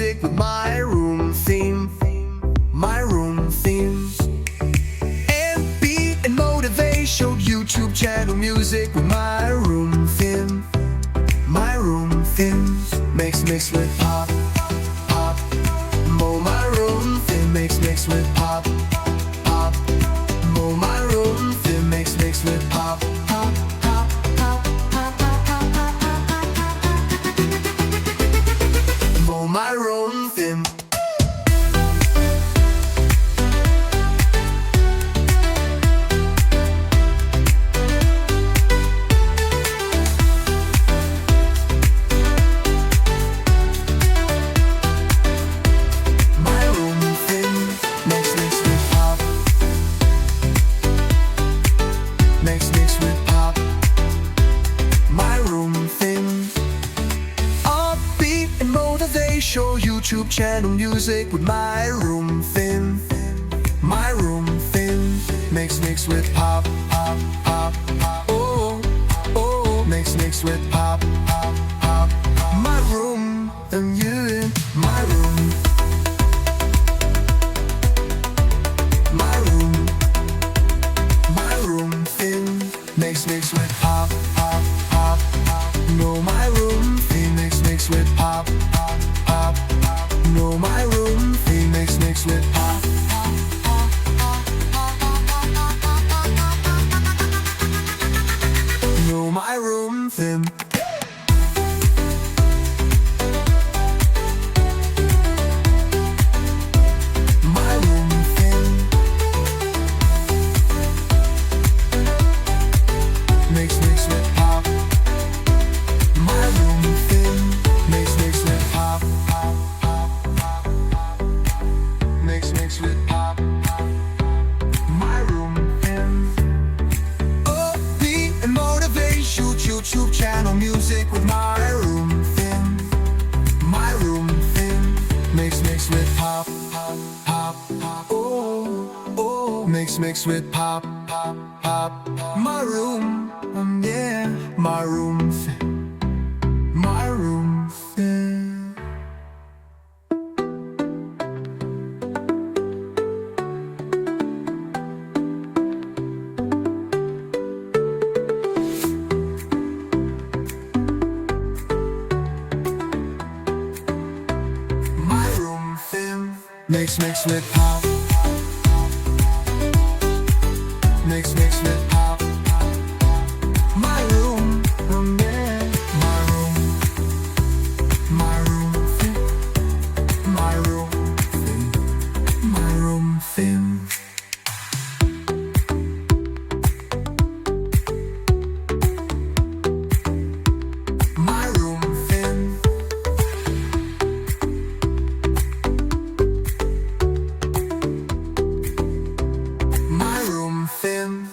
music with my room theme. My room theme. And beat and motivational YouTube channel music with my room theme. My room theme. Mix with pop, pop. My room theme. Mix with pop, pop. My room theme. Mix with pop, pop, pop, pop, pop, pop, pop, pop. My room theme. Show YouTube channel music with my room theme. My room theme. Mix with pop, pop, pop, pop. Oh, oh. Mix with pop, pop, pop. My room and you in my room. My room. My room theme. Mix with pop, pop, pop, pop. No, my room theme. Mix with pop, pop. No, my room theme. Mix with pop, pop, pop, pop, pop, pop, pop, pop. No, my room theme. My room theme. Mix with pop. My room theme. Mix with pop, pop. Mix with pop, pop. My room theme. Upbeat and motivational YouTube channel music with my room theme. My room theme. Mix with pop, pop, pop, pop. Oh, oh. Mix with pop, pop, pop. My room, yeah. My room theme. My room theme. Mix with pop. Mix with pop. My room, yeah. My room. My room theme. My room theme. My room theme. My room theme. My room theme.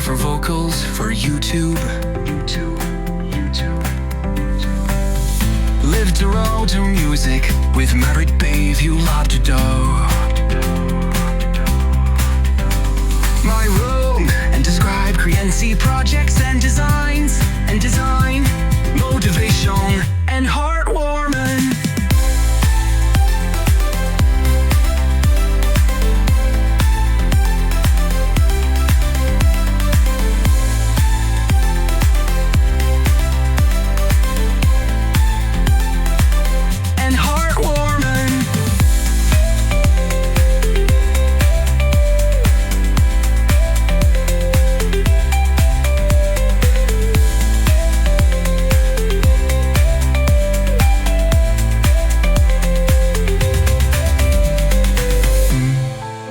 powerful vocals for YouTube. Live to roll to music with married babe you love to do. My room and describe Cnc projects and designs motivation and heartwarming.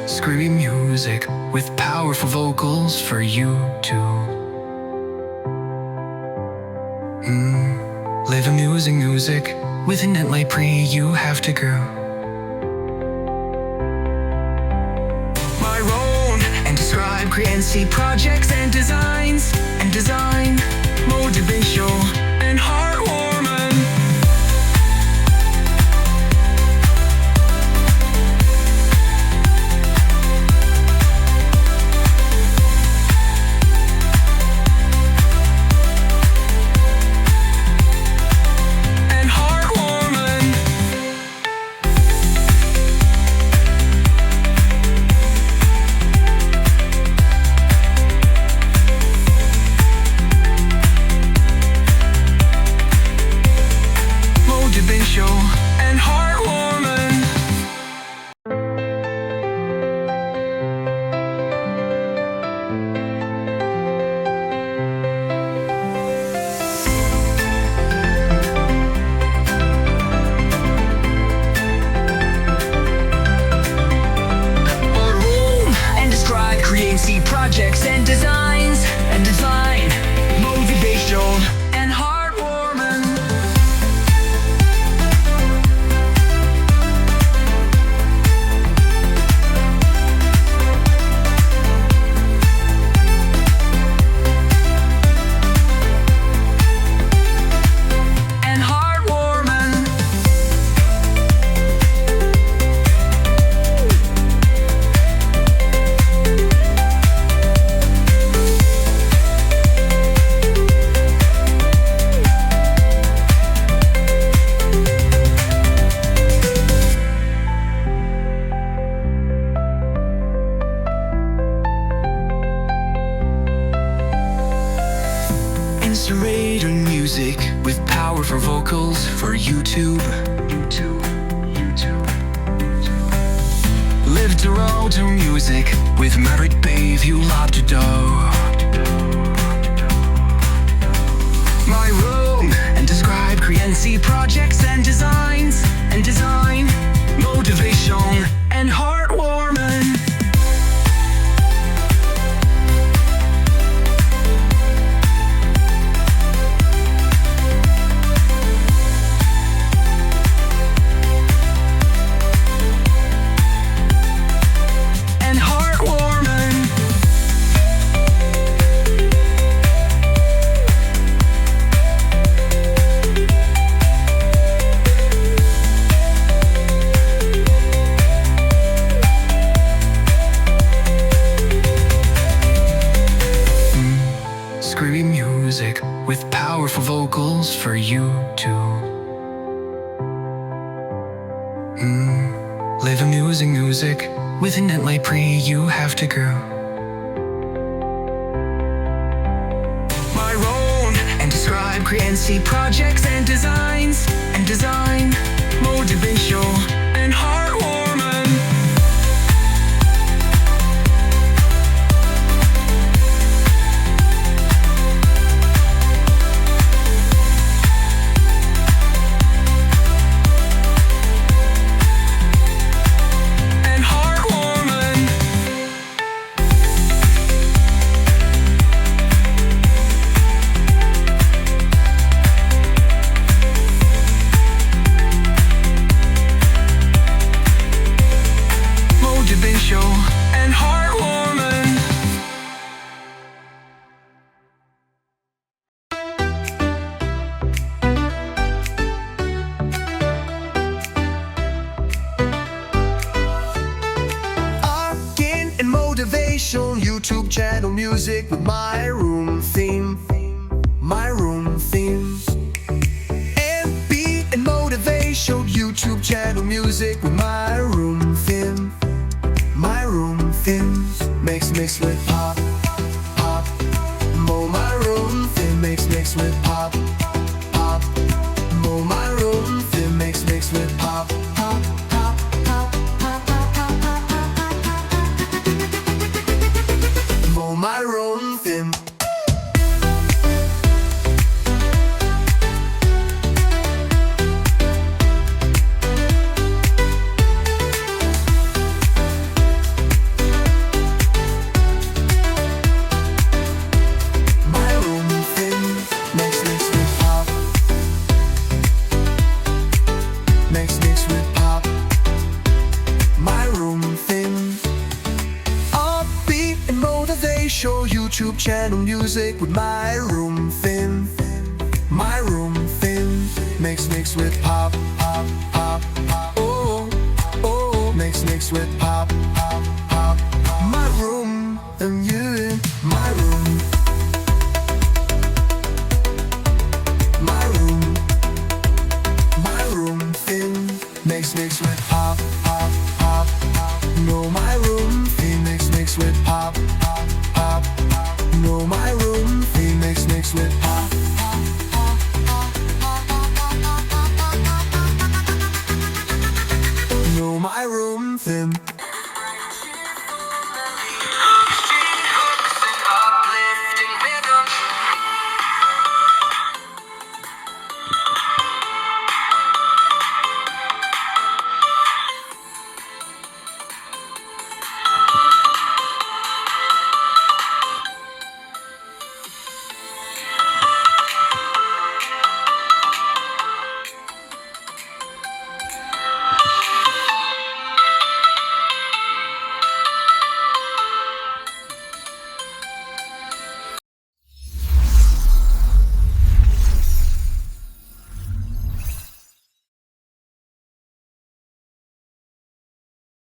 Screamy music with powerful vocals for you too. Live amusing music with an inlay pre you have to go. My own and describe Cnc projects and designs motivation and heartwarming. And heartwarming. And describe Cnc projects and design motivation and heartwarming. Inspirator music with powerful vocals for YouTube. Live to roll to music with married babe you love to do. My room and describe Cnc projects and designs motivation and heartwarming. Screamy music with powerful vocals for you too. Live amusing music with an inlay pre you have to go. My own and describe Cnc projects and design motivation and heartwarming. YouTube channel music with my room theme. My room theme. And beat and motivation YouTube channel music with my room theme. My room theme. Mix with pop, pop. My room theme. Mix with pop, pop. My room theme. Mix with pop, pop, pop, pop, pop, pop, pop, pop. My room theme. Mix with pop. My room theme. Upbeat and motivational YouTube channel music with my room theme. My room theme. Mix with pop, pop, pop, pop. Oh, oh. Mix with pop, pop, pop. My room and you in my room. My room theme. Mix with